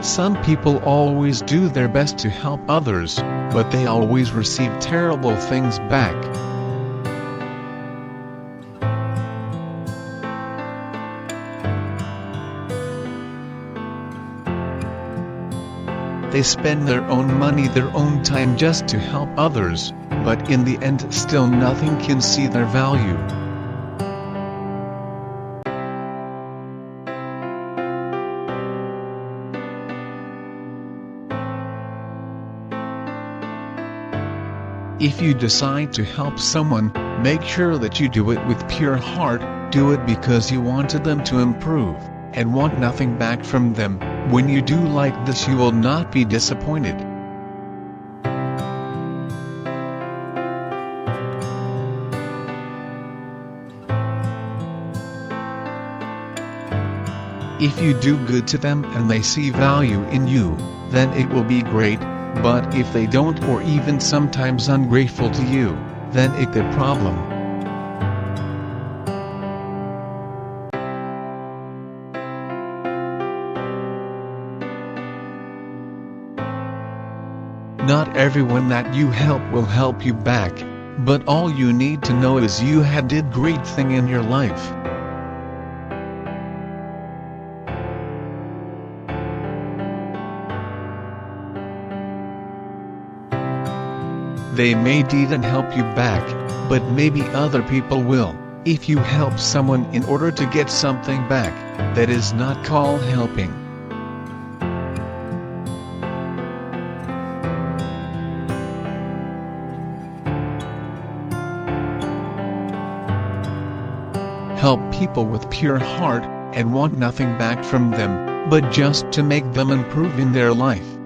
Some people always do their best to help others, but they always receive terrible things back. They spend their own money, their own time just to help others, but in the end still nothing can see their value. If you decide to help someone, make sure that you do it with pure heart, do it because you wanted them to improve, and want nothing back from them. When you do like this, you will not be disappointed. If you do good to them and they see value in you, then it will be great. But if they don't, or even sometimes ungrateful to you, then it's a problem. Not everyone that you help will help you back, but all you need to know is you did great thing in your life. They may didn't help you back, but maybe other people will. If you help someone in order to get something back, that is not called helping. Help people with pure heart, and want nothing back from them, but just to make them improve in their life.